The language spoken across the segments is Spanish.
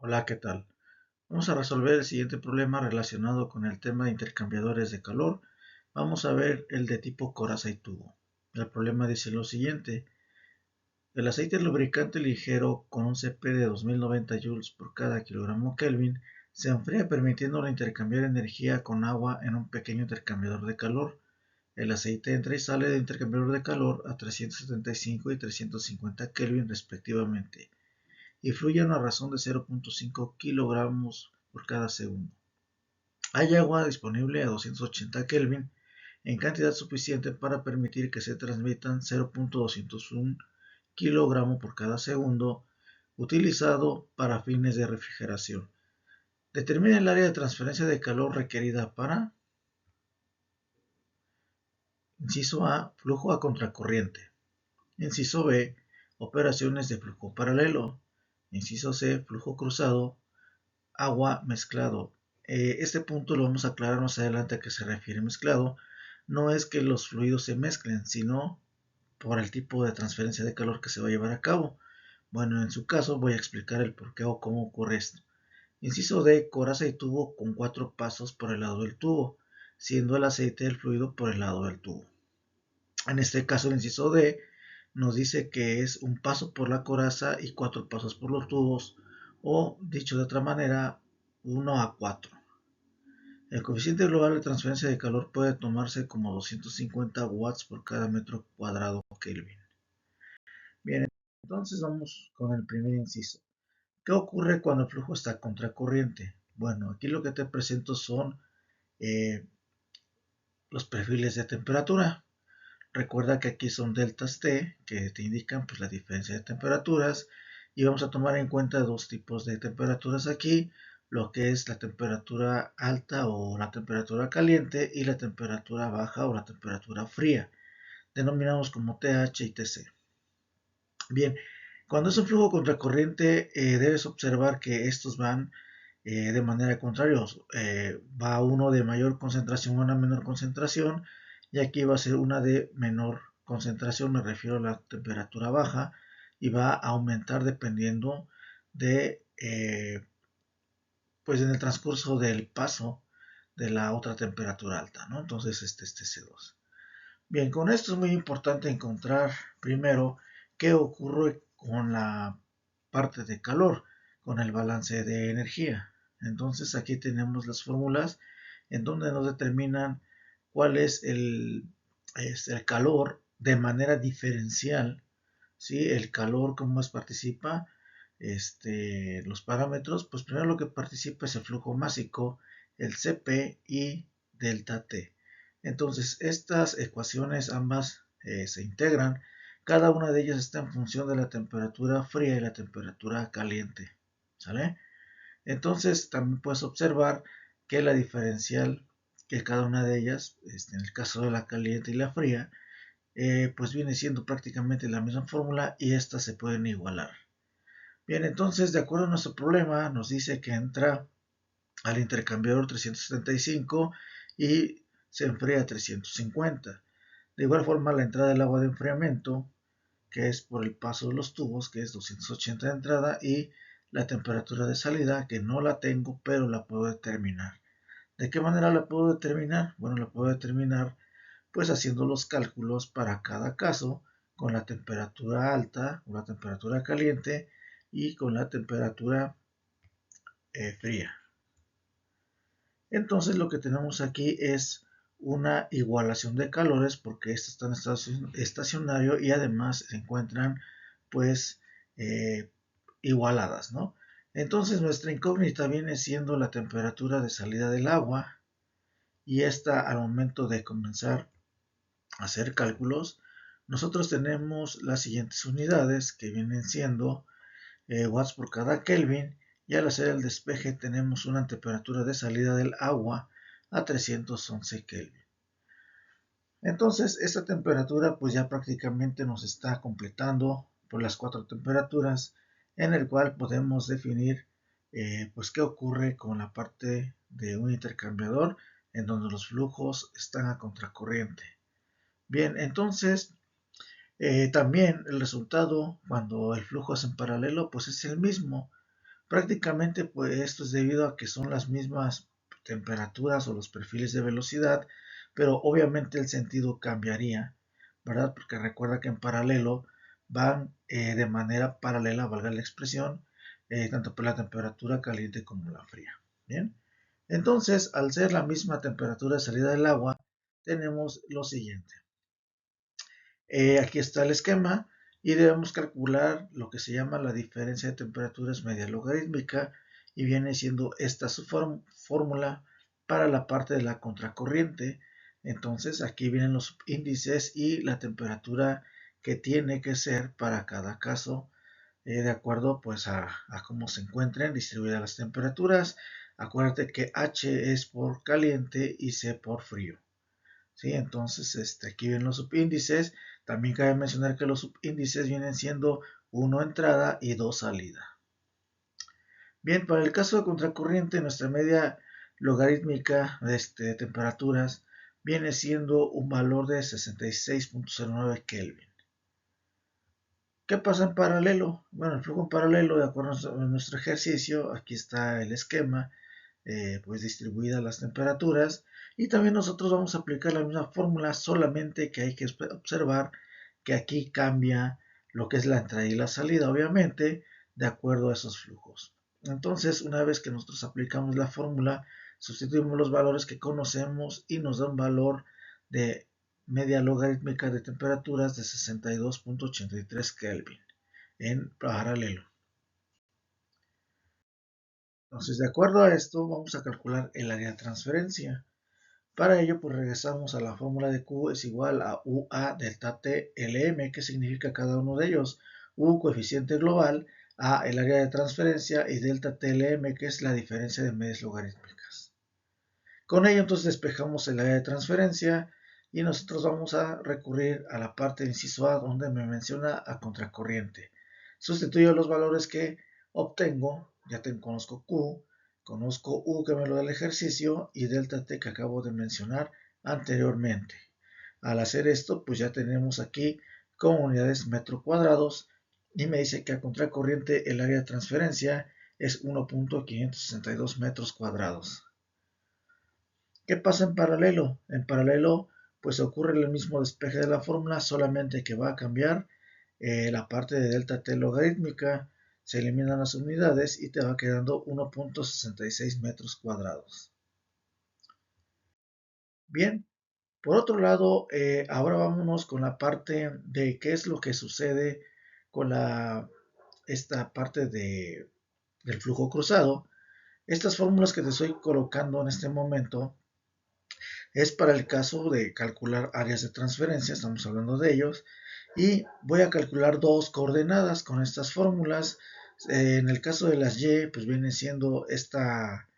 Hola, ¿qué tal? Vamos a resolver el siguiente problema relacionado con el tema de intercambiadores de calor. Vamos a ver el de tipo coraza y tubo. El problema dice lo siguiente. El aceite lubricante ligero con un CP de 2090 joules por cada kilogramo Kelvin se enfría permitiéndole intercambiar energía con agua en un pequeño intercambiador de calor. El aceite entra y sale del intercambiador de calor a 375 y 350 Kelvin respectivamente y fluye a una razón de 0.5 kilogramos por cada segundo. Hay agua disponible a 280 Kelvin en cantidad suficiente para permitir que se transmitan 0.201 kilogramos por cada segundo utilizado para fines de refrigeración. Determina el área de transferencia de calor requerida para inciso A, flujo a contracorriente. Inciso B, operaciones de flujo paralelo. Inciso C, flujo cruzado, agua mezclado. Este punto lo vamos a aclarar más adelante a qué se refiere mezclado. No es que los fluidos se mezclen, sino por el tipo de transferencia de calor que se va a llevar a cabo. Bueno, en su caso voy a explicar el por qué o cómo ocurre esto. Inciso D, coraza y tubo con 4 pasos por el lado del tubo, siendo el aceite del fluido por el lado del tubo. En este caso el inciso D nos dice que es un paso por la coraza y 4 pasos por los tubos, o dicho de otra manera, 1:4. El coeficiente global de transferencia de calor puede tomarse como 250 watts por cada metro cuadrado Kelvin. Bien, entonces vamos con el primer inciso. ¿Qué ocurre cuando el flujo está contracorriente? Bueno, aquí lo que te presento son eh, los perfiles de temperatura. Recuerda que aquí son deltas T que te indican pues, la diferencia de temperaturas y vamos a tomar en cuenta dos tipos de temperaturas aquí, lo que es la temperatura alta o la temperatura caliente y la temperatura baja o la temperatura fría, denominamos como TH y TC. Bien, cuando es un flujo contracorriente debes observar que estos van de manera contraria, va uno de mayor concentración a una menor concentración y aquí va a ser una de menor concentración, me refiero a la temperatura baja y va a aumentar dependiendo de pues en el transcurso del paso de la otra temperatura alta, ¿no? Entonces este es TC2. Bien, con esto es muy importante encontrar primero qué ocurre con la parte de calor, con el balance de energía. Entonces aquí tenemos las fórmulas en donde nos determinan cuál es el calor de manera diferencial, ¿sí? El calor, cómo participa, los parámetros, pues primero lo que participa es el flujo másico, el Cp y delta T. Entonces, estas ecuaciones ambas se integran. Cada una de ellas está en función de la temperatura fría y la temperatura caliente. ¿Sale? Entonces, también puedes observar que la diferencial que cada una de ellas, en el caso de la caliente y la fría, pues viene siendo prácticamente la misma fórmula y estas se pueden igualar. Bien, entonces, de acuerdo a nuestro problema, nos dice que entra al intercambiador 375 y se enfría a 350. De igual forma, la entrada del agua de enfriamiento, que es por el paso de los tubos, que es 280 de entrada, y la temperatura de salida, que no la tengo, pero la puedo determinar. ¿De qué manera la puedo determinar? Bueno, la puedo determinar pues haciendo los cálculos para cada caso con la temperatura alta o la temperatura caliente y con la temperatura fría. Entonces lo que tenemos aquí es una igualación de calores porque estos están estacionario y además se encuentran pues igualadas, ¿no? Entonces nuestra incógnita viene siendo la temperatura de salida del agua y esta al momento de comenzar a hacer cálculos nosotros tenemos las siguientes unidades que vienen siendo watts por cada Kelvin y al hacer el despeje tenemos una temperatura de salida del agua a 311 Kelvin. Entonces esta temperatura pues ya prácticamente nos está completando por las cuatro temperaturas en el cual podemos definir pues qué ocurre con la parte de un intercambiador en donde los flujos están a contracorriente. Bien, entonces también el resultado cuando el flujo es en paralelo pues es el mismo Prácticamente pues esto es debido a que son las mismas temperaturas o los perfiles de velocidad, pero obviamente el sentido cambiaría, ¿verdad? Porque recuerda que en paralelo van de manera paralela, valga la expresión, tanto por la temperatura caliente como la fría. Bien, entonces al ser la misma temperatura de salida del agua, tenemos lo siguiente. Aquí está el esquema y debemos calcular lo que se llama la diferencia de temperaturas media logarítmica y viene siendo esta su fórmula para la parte de la contracorriente. Entonces aquí vienen los índices y la temperatura que tiene que ser para cada caso, de acuerdo pues a cómo se encuentren distribuidas las temperaturas. Acuérdate que H es por caliente y C por frío. ¿Sí? Entonces, aquí vienen los subíndices. También cabe mencionar que los subíndices vienen siendo 1 entrada y 2 salida. Bien, para el caso de contracorriente, nuestra media logarítmica de temperaturas viene siendo un valor de 66.09 Kelvin. ¿Qué pasa en paralelo? Bueno, el flujo en paralelo, de acuerdo a nuestro ejercicio, aquí está el esquema, pues distribuidas las temperaturas, y también nosotros vamos a aplicar la misma fórmula, solamente que hay que observar que aquí cambia lo que es la entrada y la salida, obviamente, de acuerdo a esos flujos. Entonces, una vez que nosotros aplicamos la fórmula, sustituimos los valores que conocemos y nos da un valor de media logarítmica de temperaturas de 62.83 Kelvin en paralelo. Entonces, de acuerdo a esto, vamos a calcular el área de transferencia. Para ello, pues regresamos a la fórmula de Q es igual a UA delta T LM, que significa cada uno de ellos. U, coeficiente global, A, el área de transferencia, y delta TLM, que es la diferencia de medias logarítmicas. Con ello, entonces, despejamos el área de transferencia y nosotros vamos a recurrir a la parte de inciso A, donde me menciona a contracorriente. Sustituyo los valores que obtengo, ya conozco Q, conozco U que me lo da el ejercicio y delta T que acabo de mencionar anteriormente. Al hacer esto, pues ya tenemos aquí como unidades metro cuadrados y me dice que a contracorriente el área de transferencia es 1.562 metros cuadrados. ¿Qué pasa en paralelo? En paralelo, pues ocurre el mismo despeje de la fórmula, solamente que va a cambiar la parte de delta T logarítmica, se eliminan las unidades y te va quedando 1.66 metros cuadrados. Bien, por otro lado, ahora vámonos con la parte de qué es lo que sucede con esta parte del flujo cruzado. Estas fórmulas que te estoy colocando en este momento es para el caso de calcular áreas de transferencia, estamos hablando de ellos, y voy a calcular dos coordenadas con estas fórmulas. En el caso de las y, pues viene siendo estas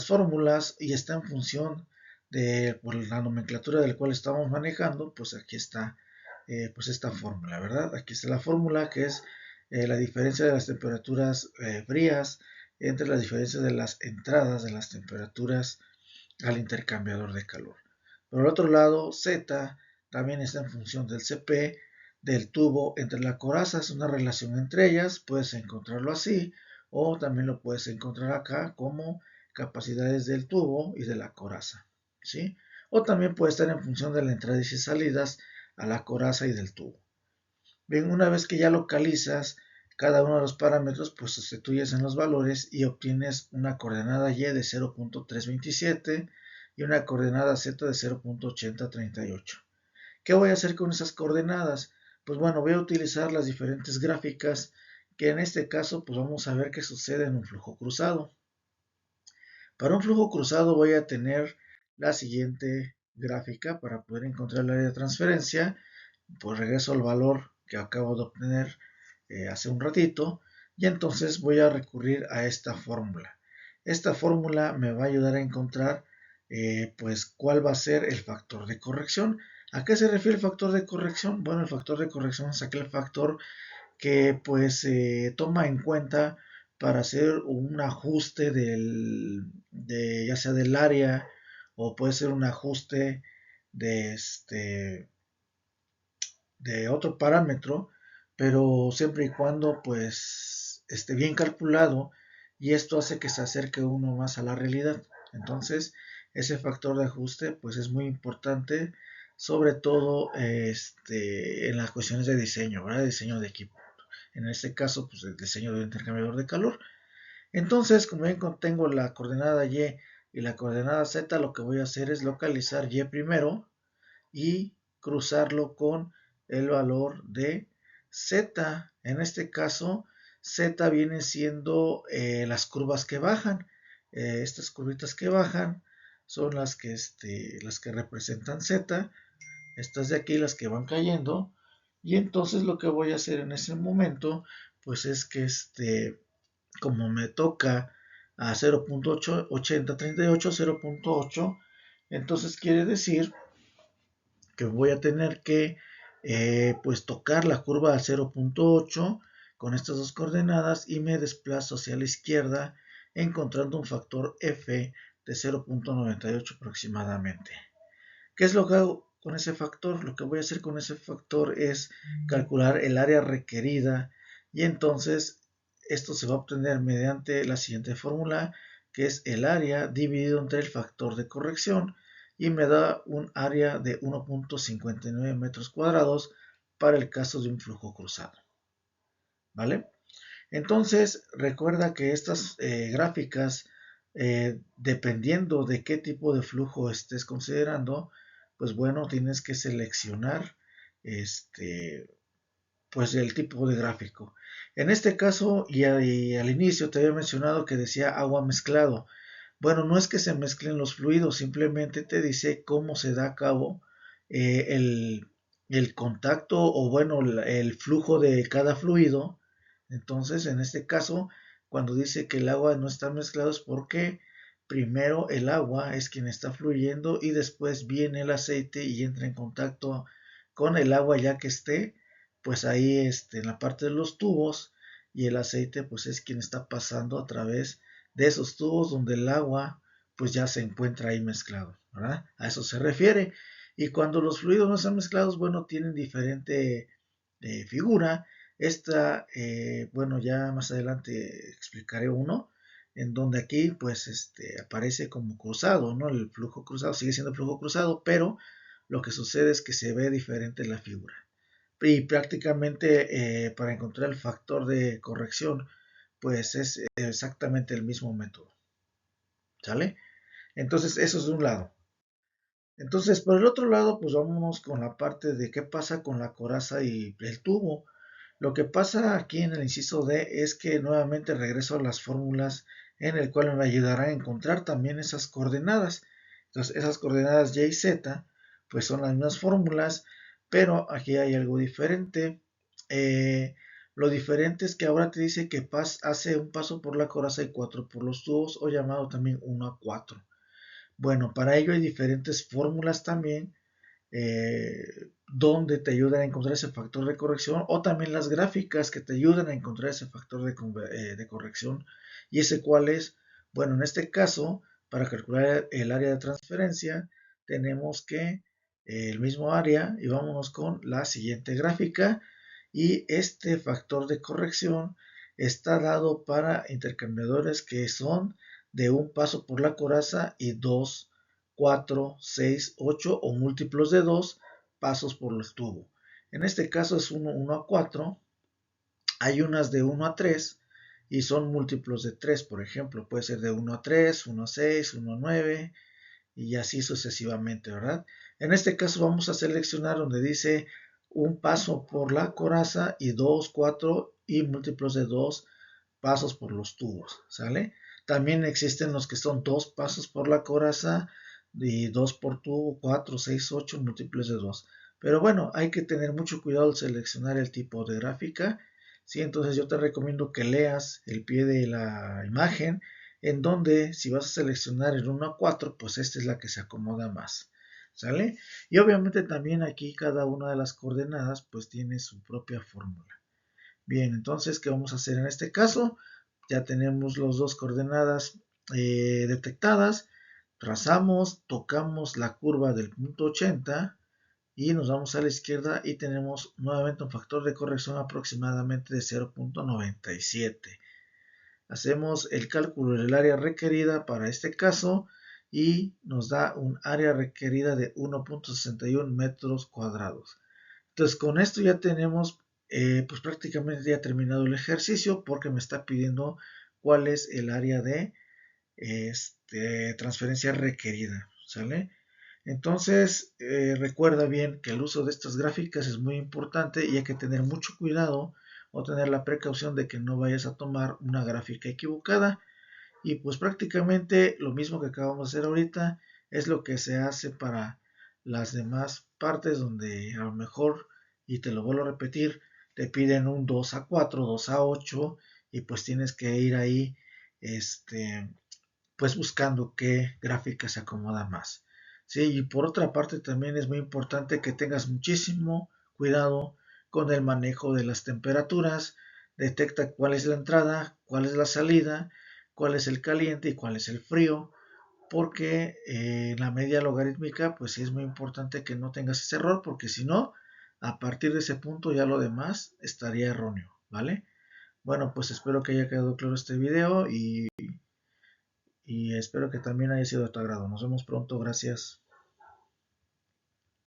fórmulas y está en función de por la nomenclatura del cual estamos manejando, pues aquí está pues esta fórmula, ¿verdad? Aquí está la fórmula que es la diferencia de las temperaturas frías entre la diferencia de las entradas de las temperaturas al intercambiador de calor. Por el otro lado, Z también está en función del CP del tubo entre la coraza, es una relación entre ellas, puedes encontrarlo así o también lo puedes encontrar acá como capacidades del tubo y de la coraza, ¿sí? O también puede estar en función de la entrada y salidas a la coraza y del tubo. Bien, una vez que ya localizas cada uno de los parámetros, pues sustituyes en los valores y obtienes una coordenada y de 0.327 y una coordenada z de 0.8038. ¿Qué voy a hacer con esas coordenadas? Pues bueno, voy a utilizar las diferentes gráficas que en este caso pues vamos a ver qué sucede en un flujo cruzado. Para un flujo cruzado voy a tener la siguiente gráfica para poder encontrar el área de transferencia. Pues regreso al valor que acabo de obtener hace un ratito y entonces voy a recurrir a esta fórmula. Esta fórmula me va a ayudar a encontrar pues cuál va a ser el factor de corrección. ¿A qué se refiere el factor de corrección? Bueno, el factor de corrección es aquel factor que pues toma en cuenta para hacer un ajuste ya sea del área o puede ser un ajuste de de otro parámetro, pero siempre y cuando pues esté bien calculado y esto hace que se acerque uno más a la realidad. Entonces, ese factor de ajuste pues es muy importante, sobre todo en las cuestiones de diseño, ¿verdad? Diseño de equipo. En este caso, pues el diseño del intercambiador de calor. Entonces, como ven, tengo la coordenada Y y la coordenada Z, lo que voy a hacer es localizar Y primero y cruzarlo con el valor de Z. En este caso, Z viene siendo las curvas que bajan. Estas curvitas que bajan son las que representan Z. Estas de aquí, las que van cayendo. Y entonces lo que voy a hacer en ese momento, pues es que como me toca a 0.8038, 0.8, entonces quiere decir que voy a tener que pues tocar la curva a 0.8 con estas dos coordenadas y me desplazo hacia la izquierda encontrando un factor F de 0.98 aproximadamente. ¿Qué es lo que hago con ese factor? Lo que voy a hacer con ese factor es calcular el área requerida y entonces esto se va a obtener mediante la siguiente fórmula, que es el área dividido entre el factor de corrección, y me da un área de 1.59 metros cuadrados para el caso de un flujo cruzado. ¿Vale? Entonces, recuerda que estas gráficas, dependiendo de qué tipo de flujo estés considerando, pues bueno, tienes que seleccionar pues el tipo de gráfico. En este caso, y al inicio te había mencionado que decía agua mezclado. Bueno, no es que se mezclen los fluidos, simplemente te dice cómo se da a cabo el contacto o bueno, el flujo de cada fluido. Entonces, en este caso, cuando dice que el agua no está mezclado es porque primero el agua es quien está fluyendo y después viene el aceite y entra en contacto con el agua ya que esté, pues ahí en la parte de los tubos, y el aceite pues es quien está pasando a través de esos tubos donde el agua pues ya se encuentra ahí mezclado, ¿verdad? A eso se refiere. Y cuando los fluidos no están mezclados, bueno, tienen diferente figura. Esta, bueno, ya más adelante explicaré uno, en donde aquí pues aparece como cruzado, ¿no? El flujo cruzado sigue siendo flujo cruzado, pero lo que sucede es que se ve diferente la figura. Y prácticamente para encontrar el factor de corrección, pues es exactamente el mismo método. ¿Sale? Entonces, eso es de un lado. Entonces, por el otro lado, pues vámonos con la parte de qué pasa con la coraza y el tubo. Lo que pasa aquí en el inciso D es que nuevamente regreso a las fórmulas en el cual me ayudará a encontrar también esas coordenadas. Entonces, esas coordenadas Y y Z, pues son las mismas fórmulas, pero aquí hay algo diferente. Lo diferente es que ahora te dice que hace un paso por la coraza y 4 por los tubos, o llamado también 1 a 4. Bueno, para ello hay diferentes fórmulas también, donde te ayudan a encontrar ese factor de corrección, o también las gráficas que te ayudan a encontrar ese factor de corrección. ¿Y ese cuál es? Bueno, en este caso, para calcular el área de transferencia, tenemos que el mismo área, y vámonos con la siguiente gráfica. Y este factor de corrección está dado para intercambiadores que son de un paso por la coraza y 2, 4, 6, 8 o múltiplos de 2 pasos por el tubo. En este caso es 1 a 4. Hay unas de 1 a 3 y son múltiplos de 3, por ejemplo. Puede ser de 1 a 3, 1 a 6, 1 a 9 y así sucesivamente, ¿verdad? En este caso vamos a seleccionar donde dice un paso por la coraza y 2, 4 y múltiplos de 2 pasos por los tubos, ¿sale? También existen los que son 2 pasos por la coraza y 2 por tubo, 4, 6, 8 múltiplos de 2. Pero bueno, hay que tener mucho cuidado al seleccionar el tipo de gráfica. ¿Sí? Entonces yo te recomiendo que leas el pie de la imagen, en donde si vas a seleccionar el 1 a 4, pues esta es la que se acomoda más. ¿Sale? Y obviamente también aquí cada una de las coordenadas pues tiene su propia fórmula. Bien, entonces, ¿qué vamos a hacer en este caso? Ya tenemos las dos coordenadas detectadas. Trazamos, tocamos la curva del punto 80 y nos vamos a la izquierda y tenemos nuevamente un factor de corrección aproximadamente de 0.97. hacemos el cálculo del área requerida para este caso y nos da un área requerida de 1.61 metros cuadrados. Entonces con esto ya tenemos pues prácticamente ya terminado el ejercicio, porque me está pidiendo cuál es el área de transferencia requerida, ¿sale? Entonces recuerda bien que el uso de estas gráficas es muy importante y hay que tener mucho cuidado o tener la precaución de que no vayas a tomar una gráfica equivocada. Y pues prácticamente lo mismo que acabamos de hacer ahorita es lo que se hace para las demás partes, donde a lo mejor, y te lo vuelvo a repetir, te piden un 2 a 4, 2 a 8, y pues tienes que ir ahí pues buscando qué gráfica se acomoda más. Sí, y por otra parte también es muy importante que tengas muchísimo cuidado con el manejo de las temperaturas. Detecta cuál es la entrada, cuál es la salida, cuál es el caliente y cuál es el frío, porque en la media logarítmica pues sí es muy importante que no tengas ese error, porque si no, a partir de ese punto ya lo demás estaría erróneo, ¿vale? Bueno, pues espero que haya quedado claro este video y espero que también haya sido de tu agrado. Nos vemos pronto, gracias.